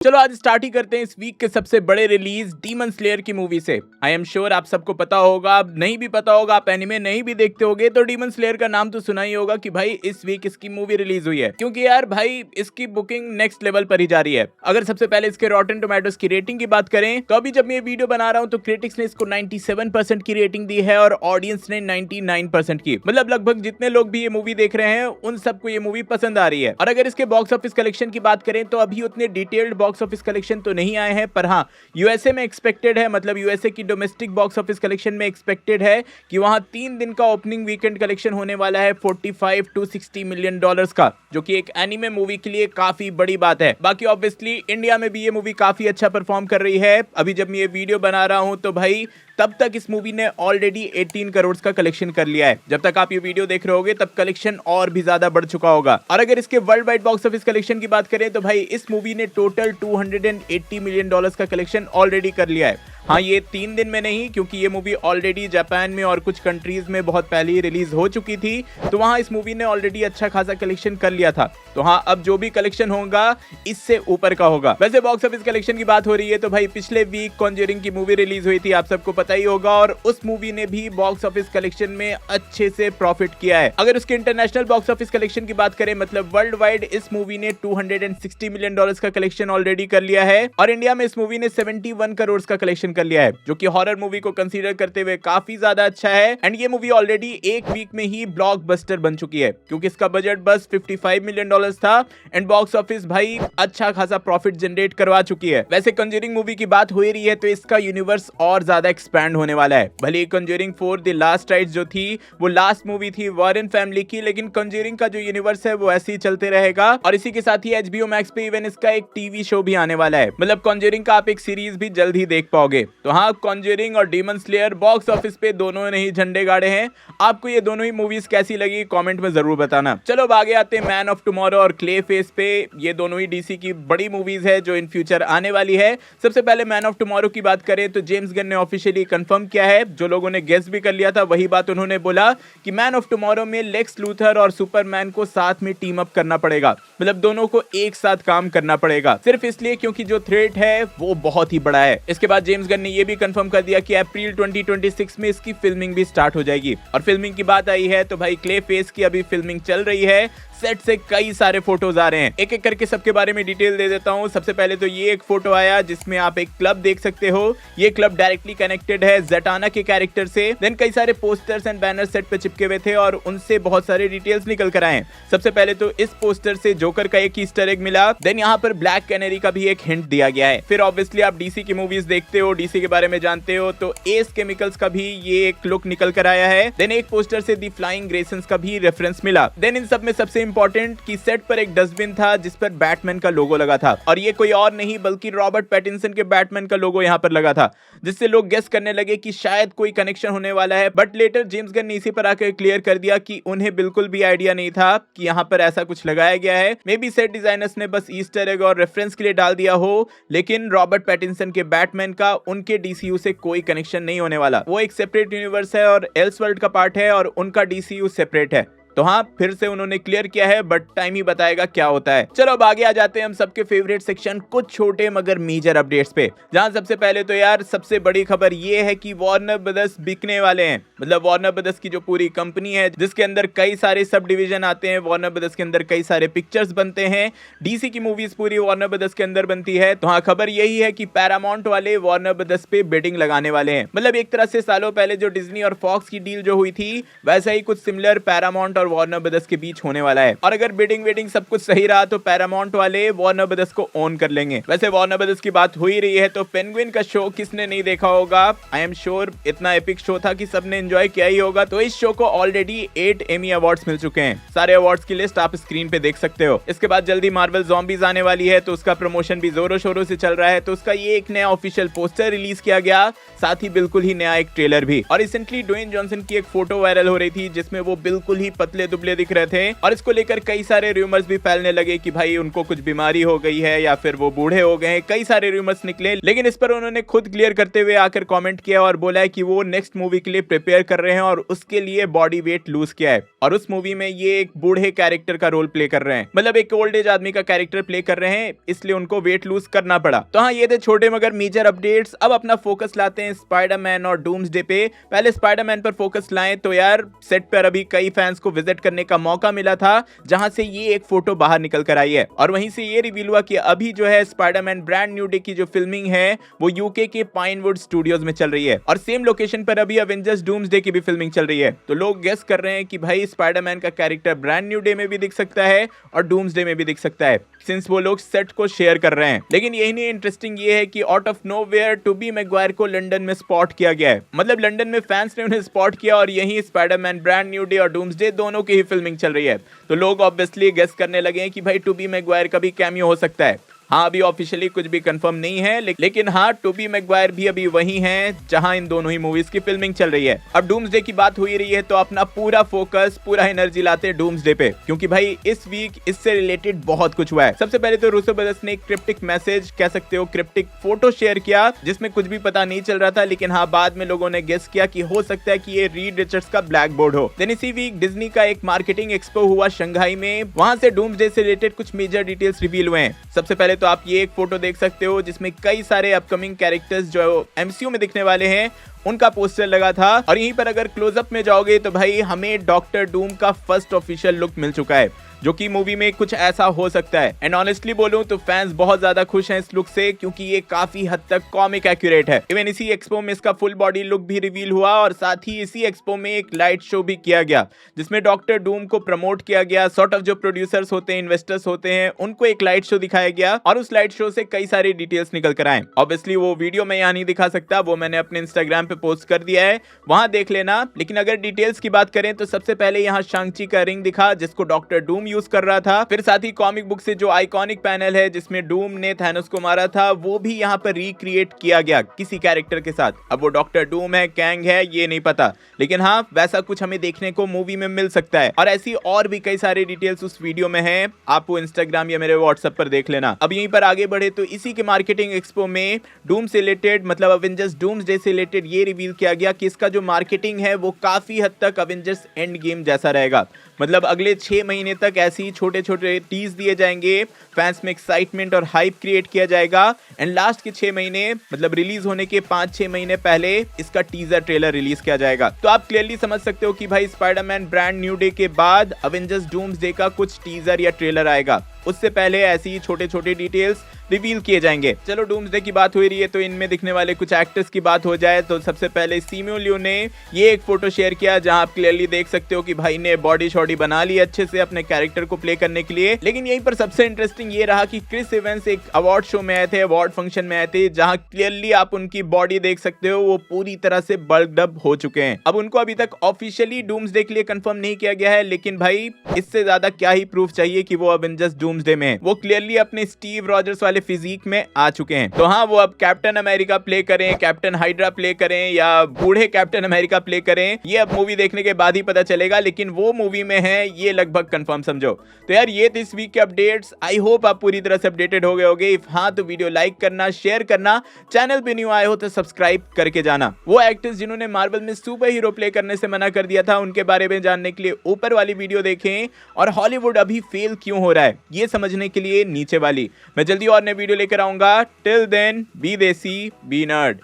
चलो आज स्टार्ट ही करते हैं इस वीक के सबसे बड़े रिलीज डीमन स्लेयर की मूवी से। आई एम श्योर आप सबको पता होगा, नहीं भी पता होगा, आप एनिमे नहीं भी देखते होगे तो डीमन स्लेयर का नाम तो सुना ही होगा कि भाई इस वीक इसकी मूवी रिलीज हुई है, क्योंकि यार भाई इसकी बुकिंग नेक्स्ट लेवल पर ही जा रही है। अगर सबसे पहले इसके रॉटेन टोमेटोज की रेटिंग की बात करें तो अभी जब मैं ये वीडियो बना रहा हूं तो क्रिटिक्स ने इसको 97% की रेटिंग दी है और ऑडियंस ने 99% की। मतलब लगभग जितने लोग भी ये मूवी देख रहे हैं उन सबको ये मूवी पसंद आ रही है। और अगर इसके बॉक्स ऑफिस कलेक्शन की बात करें तो अभी उतने डिटेल्ड बॉक्स ऑफिस कलेक्शन तो नहीं आए हैं, पर हाँ यूएसए में एक्सपेक्टेड है, मतलब यूएसए की डोमेस्टिक बॉक्स ऑफिस कलेक्शन में एक्सपेक्टेड है कि वहां 3 दिन का ओपनिंग वीकेंड कलेक्शन होने वाला है 45 to 60 मिलियन डॉलर्स का, जो कि एक एनिमे मूवी के लिए काफी बड़ी बात है। बाकी ऑब्वियसली इंडिया में भी ये मूवी काफी अच्छा परफॉर्म कर रही है। अभी जब मैं ये वीडियो बना रहा हूं तो भाई तब तक इस मूवी ने ऑलरेडी 18 करोड़ का कलेक्शन कर लिया है। जब तक आप ये वीडियो देख रहे होगे तब कलेक्शन और भी ज्यादा बढ़ चुका होगा। और अगर इसके world wide box office collection की बात करें तो भाई इस मूवी ने टोटल 280 मिलियन डॉलर्स का कलेक्शन ऑलरेडी कर लिया है। हाँ, ये 3 दिन में नहीं, क्योंकि ये मूवी ऑलरेडी जापान में और कुछ कंट्रीज में बहुत पहले ही रिलीज हो चुकी थी, तो वहां इस मूवी ने ऑलरेडी अच्छा खासा कलेक्शन कर लिया था। तो हाँ, अब जो भी कलेक्शन होगा इससे ऊपर का होगा। वैसे बॉक्स ऑफिस कलेक्शन की बात हो रही है तो भाई पिछले वीक कॉन्जरिंग की मूवी रिलीज हुई थी, आप सबको पता ही होगा, और उस मूवी ने भी बॉक्स ऑफिस कलेक्शन में अच्छे से प्रॉफिट किया है। अगर उसके इंटरनेशनल बॉक्स ऑफिस कलेक्शन की बात करें, मतलब वर्ल्ड वाइड, इस मूवी ने 260 मिलियन डॉलर्स का कलेक्शन ऑलरेडी कर लिया है और इंडिया में इस मूवी ने 71 करोड़ का कलेक्शन कर लिया है, जो कि हॉरर मूवी को कंसीडर करते हुए काफी ज्यादा अच्छा है। एंड ये मूवी ऑलरेडी एक वीक में ही ब्लॉकबस्टर बन चुकी है, क्योंकि इसका बजट बस 55 मिलियन डॉलर्स था एंड बॉक्स ऑफिस भाई अच्छा खासा प्रॉफिट जनरेट करवा चुकी है। वैसे कंजरिंग मूवी की बात हो रही है तो इसका यूनिवर्स और ज्यादा एक्सपैंड होने वाला है। भले कंजरिंग 4 द लास्ट राइट्स जो थी वो लास्ट मूवी थी वॉरेन फैमिली की, लेकिन कंजरिंग का जो यूनिवर्स है वो ऐसे ही चलते रहेगा। और इसी के साथ ही एचबीओ मैक्स पे इवन इसका एक टीवी शो भी आने वाला है, मतलब कंजरिंग का आप एक सीरीज भी जल्द ही देख पाओगे। तो हाँ, कंजरिंग और डीमन स्लेयर बॉक्स ऑफिस पे दोनों ने ही झंडे गाड़े हैं। आपको ये दोनों ही मूवीज कैसी लगी कमेंट में जरूर बताना। चलो अब आगे आते हैं मैन ऑफ टुमारो और क्ले फेस पे। ये दोनों ही डीसी की बड़ी मूवीज है जो इन फ्यूचर आने वाली है। सबसे पहले मैन ऑफ टुमारो की बात करें तो जेम्स गन ने ऑफिशियली कंफर्म किया है, जो लोगों ने गेस भी कर लिया था वही बात उन्होंने बोला कि मैन ऑफ टुमारो में लेक्स लूथर और सुपरमैन को साथ में टीम अप करना पड़ेगा, मतलब दोनों को एक साथ काम करना पड़ेगा, सिर्फ इसलिए क्योंकि जो थ्रेट है वो बहुत ही बड़ा है। इसके बाद जेम्स गन ने ये भी कंफर्म कर दिया कि अप्रैल 2026 में इसकी फिल्मिंग भी स्टार्ट हो जाएगी। और फिल्मिंग की बात आई है तो भाई क्ले फेस की अभी फिल्मिंग चल रही है, सेट से कई सारे फोटोज आ रहे हैं। एक एक करके सबके बारे में डिटेल दे देता हूं। सबसे पहले तो ये एक फोटो आया जिसमें आप एक क्लब देख सकते हो। ये क्लब डायरेक्टली कनेक्टेड है ज़टाना के कैरेक्टर से। देन कई सारे पोस्टर्स एंड बैनर सेट पे चिपके हुए थे और उनसे बहुत सारे डिटेल्स निकल कर आए। सबसे पहले तो इस पोस्टर से जोकर का एक ईस्टर एग मिला। देन यहाँ पर ब्लैक कैनरी का भी एक हिंट दिया गया है। फिर ऑब्वियसली आप डीसी की मूवीज देखते हो, डीसी के बारे में जानते हो, तो एस केमिकल्स का भी ये एक लुक निकल कर आया है। देन एक पोस्टर से दी फ्लाइंग ग्रेसन्स का भी रेफरेंस मिला। देन इन सब में सबसे इंपॉर्टेंट कि सेट पर एक डस्टबिन था जिस पर बैटमैन का लोगो लगा था, और ये कोई और नहीं बल्कि रॉबर्ट पैटिंसन के बैटमैन का लोगो यहाँ पर लगा था, जिससे लोग गेस करने लगे कि शायद कोई कनेक्शन होने वाला है। बट लेटर जेम्स गन ने इसी पर आकर क्लियर कर दिया कि उन्हें बिल्कुल भी आइडिया नहीं था कि यहाँ पर ऐसा कुछ लगाया गया है। मे बी सेट डिजाइनर्स ने बस ईस्टर एग और रेफरेंस के लिए डाल दिया हो, लेकिन रॉबर्ट पैटिंसन के बैटमैन का उनके डीसीयू से कोई कनेक्शन नहीं होने वाला। वो एक सेपरेट यूनिवर्स है और एल्सवर्ल्ड का पार्ट है और उनका डीसीयू सेपरेट है। तो हाँ, फिर से उन्होंने क्लियर किया है, बट टाइम ही बताएगा क्या होता है। चलो अब आगे आ जाते हैं हम सबके फेवरेट सेक्शन, कुछ छोटे मगर मेजर अपडेट्स पे। जहां सबसे पहले तो यार सबसे बड़ी खबर ये है कि वार्नर ब्रदर्स बिकने वाले हैं। मतलब वार्नर ब्रदर्स की जो पूरी कंपनी है जिसके अंदर कई सारे सब डिवीजन आते हैं, वार्नर ब्रदर्स के अंदर कई सारे पिक्चर्स बनते हैं, डीसी की मूवीज पूरी वार्नर ब्रदर्स के अंदर बनती है। तो हाँ, खबर यही है कि पैरामाउंट वाले वार्नर ब्रदर्स पे बिडिंग लगाने वाले हैं। मतलब एक तरह से सालों पहले जो डिज्नी और फॉक्स की डील जो हुई थी, वैसा ही कुछ सिमिलर पैरामाउंट और वार्नर ब्रदर्स के बीच होने वाला है। और अगर बिडिंग वेडिंग सब कुछ सही रहा तो पैरामाउंट वाले वार्नर ब्रदर्स को ओन कर लेंगे। वैसे वार्नर ब्रदर्स की बात हो ही रही है तो पेंगुइन का शो किसने नहीं देखा होगा। आई एम श्योर इतना एपिक शो था कि सबने एंजॉय किया ही होगा। तो इस शो को ऑलरेडी 8 एमी अवार्ड्स मिल चुके हैं। सारे अवार्ड्स की लिस्ट आप स्क्रीन पे देख सकते हो। इसके बाद जल्दी मार्वल ज़ॉम्बीज आने वाली है, तो उसका प्रमोशन भी जोरों शोरों से चल रहा है। तो उसका ये एक नया ऑफिशियल पोस्टर रिलीज किया गया, साथ ही बिल्कुल ही नया एक ट्रेलर भी। और रिसेंटली ड्वेन जॉनसन की एक फोटो वायरल हो रही थी जिसमें वो बिल्कुल ही पतले पतले दुबले दिख रहे थे और इसको लेकर कई सारे रूमर्स भी फैलने लगे कि भाई उनको कुछ बीमारी हो गई है या फिर वो बूढ़े हो गए हैं। कई सारे रूमर्स निकले, लेकिन इस पर उन्होंने खुद क्लियर करते हुए आकर कमेंट किया और बोला है कि वो नेक्स्ट मूवी के लिए प्रिपेयर कर रहे हैं और उसके लिए बॉडी वेट लूज किया है और उस मूवी में ये एक बूढ़े कैरेक्टर का रोल प्ले कर रहे हैं, मतलब एक ओल्ड एज आदमी का कैरेक्टर प्ले कर रहे हैं, इसलिए उनको वेट लूज करना पड़ा। तो हाँ, ये थे छोटे मगर मेजर अपडेट्स। अब अपना फोकस लाते हैं स्पाइडरमैन और डूम्सडे पे। पहले स्पाइडरमैन पर फोकस लाएं तो यार सेट पर अभी कई फैंस को विजिट करने का मौका मिला था, जहां से ये एक फोटो बाहर निकल कर आई है और वहीं से ये रिवील हुआ कि अभी जो है स्पाइडरमैन ब्रांड न्यू डे की जो फिल्मिंग है वो यूके के पाइनवुड स्टूडियोज में चल रही है और सेम लोकेशन पर अभी अवेंजर्स डूम्सडे की भी फिल्मिंग चल रही है। तो लोग गेस कर रहे हैं कि भाई स्पाइडरमैन का कैरेक्टर ब्रांड न्यू डे में भी दिख सकता है और डूम्सडे में भी दिख सकता है, सिंस वो लोग सेट को शेयर कर रहे हैं। लेकिन यही नहीं, इंटरेस्टिंग ये है कि out of nowhere Toby Maguire को लंदन में स्पॉट किया गया है, मतलब लंदन में फैंस ने उन्हें स्पॉट किया और यही स्पाइडरमैन ब्रांड न्यू डे और डूम्सडे दोनों की ही फिल्मिंग चल रही है। तो लोग ऑब्वियसली गेस करने लगे हैं कि भाई टोबी मैगवायर का भी कैमियो हो सकता है। हाँ, अभी ऑफिशियली कुछ भी कंफर्म नहीं है, लेकिन हाँ, टोबी मैगवायर भी अभी वही हैं जहां इन दोनों ही मूवीज की फिल्मिंग चल रही है। अब डूम्सडे की बात हो ही रही है तो अपना पूरा फोकस, पूरा एनर्जी लाते हैं डूम्सडे पे, क्योंकि भाई इस वीक इससे रिलेटेड बहुत कुछ हुआ है। सबसे पहले तो रूसो ब्रदर्स ने एक क्रिप्टिक मैसेज, कह सकते हो क्रिप्टिक फोटो शेयर किया, जिसमें कुछ भी पता नहीं चल रहा था, लेकिन हाँ, बाद में लोगों ने गेस किया कि हो सकता है कि ये रीड रिचर्ड्स का ब्लैक बोर्ड हो। देन इसी वीक डिज्नी का एक मार्केटिंग एक्सपो हुआ शंघाई में, वहां से डूम्सडे से रिलेटेड कुछ मेजर डिटेल्स रिवील हुए हैं। सबसे पहले तो आप ये एक फोटो देख सकते हो जिसमें कई सारे अपकमिंग कैरेक्टर्स जो एमसीयू में दिखने वाले हैं उनका पोस्टर लगा था और यहीं पर अगर क्लोजअप में जाओगे तो भाई हमें डॉक्टर डूम का फर्स्ट ऑफिशियल लुक मिल चुका है, जो कि मूवी में कुछ ऐसा हो सकता है। एंड ऑनेस्टली बोलूं तो फैंस बहुत ज्यादा खुश हैं इस लुक से, क्योंकि ये काफी हद तक कॉमिक एक्यूरेट है। इवन इसी एक्सपो में इसका फुल बॉडी लुक भी रिवील हुआ और साथ ही इसी एक्सपो में एक लाइट शो भी किया गया, जिसमें डॉक्टर डूम को प्रमोट किया गया। सॉर्ट ऑफ जो प्रोड्यूसर्स होते हैं, इन्वेस्टर्स होते हैं, उनको एक लाइट शो दिखाया गया और उस लाइट शो से कई सारी डिटेल्स निकल कर आए। ऑब्वियसली वो वीडियो मैं यहाँ नहीं दिखा सकता, वो मैंने अपने इंस्टाग्राम पे पोस्ट कर दिया है, वहां देख लेना। लेकिन अगर डिटेल्स की बात करें तो सबसे पहले यहाँ शांग-ची का रिंग दिखा जिसको डॉक्टर डूम यूज कर रहा था। फिर साथ ही कॉमिक बुक से जो आइकॉनिक पैनल है जिसमें डूम ने थैनोस को मारा था, वो भी यहाँ पर रिक्रिएट किया गया किसी कैरेक्टर के साथ। अब वो डॉक्टर डूम है, कैंग है, ये नहीं पता, लेकिन हाँ, वैसा कुछ हमें देखने को मूवी में मिल सकता है। और ऐसी और भी कई सारी डिटेल्स उस वीडियो में हैं, आप वो इंस्टाग्राम या मेरे व्हाट्सएप पर देख लेना। अब यहीं पर आगे बढ़े तो इसी के मार्केटिंग एक्सपो में डूम से रिलेटेड, मतलब अवेंजर्स डूम्सडे से रिलेटेड ये रिवील किया गया कि इसका जो मार्केटिंग है वो काफी हद तक अवेंजर्स एंड गेम जैसा रहेगा। मतलब अगले 6 महीने तक ऐसे ही छोटे छोटे टीज दिए जाएंगे, फैंस में एक्साइटमेंट और हाइप क्रिएट किया जाएगा एंड लास्ट के 6 महीने, मतलब रिलीज होने के 5-6 महीने पहले इसका टीजर ट्रेलर रिलीज किया जाएगा। तो आप क्लियरली समझ सकते हो कि भाई स्पाइडरमैन ब्रांड न्यू डे के बाद अवेंजर्स डूम्सडे का कुछ टीजर या ट्रेलर आएगा, उससे पहले ऐसी ही छोटे छोटे डिटेल्स रिवील किए जाएंगे। चलो डूम्सडे की बात हो रही है तो इनमें दिखने वाले कुछ एक्टर्स की बात हो जाए तो सबसे पहले सिमो लियो ने ये एक फोटो शेयर किया जहां आप क्लियरली देख सकते हो कि भाई ने बॉडी शॉडी बना ली अच्छे से अपने कैरेक्टर को प्ले करने के लिए। लेकिन यहीं पर सबसे इंटरेस्टिंग ये रहा कि क्रिस इवेंस एक अवार्ड शो में आए थे, अवार्ड फंक्शन में आए थे, जहां क्लियरली आप उनकी बॉडी देख सकते हो, वो पूरी तरह से बल्क्ड अप हो चुके हैं। अब उनको अभी तक ऑफिशियली डूम्सडे के लिए कंफर्म नहीं किया गया है, लेकिन भाई इससे ज्यादा क्या ही प्रूफ चाहिए कि वो अवेंजर्स डूम्सडे में है। वो क्लियरली अपने स्टीव रॉजर्स वाले फिजिक में आ चुके हैं। तो हाँ, वो अब कैप्टन अमेरिका प्ले करें, कैप्टन हाइड्रा प्ले करें या बूढ़े कैप्टन अमेरिका प्ले करें, ये अब मूवी देखने के बाद ही पता चलेगा, लेकिन वो मूवी में है ये लगभग कंफर्म समझो। तो यार ये थे इस वीक के अपडेट्स। आई होप आप पूरी तरह से अपडेटेड हो गए होगे। इफ हाँ तो वीडियो लाइक करना, शेयर करना, चैनल पे न्यू आए हो तो सब्सक्राइब करके जाना। वो एक्टर्स जिन्होंने मार्वल में सुपर हीरो प्ले करने से मना कर दिया था, उनके बारे में जानने के लिए ऊपर वाली वीडियो देखें, और हॉलीवुड अभी फेल क्यों हो रहा है ये समझने के लिए नीचे वाली। मैं जल्दी और नई वीडियो लेकर आऊंगा। टिल देन बी देसी बी नर्ड।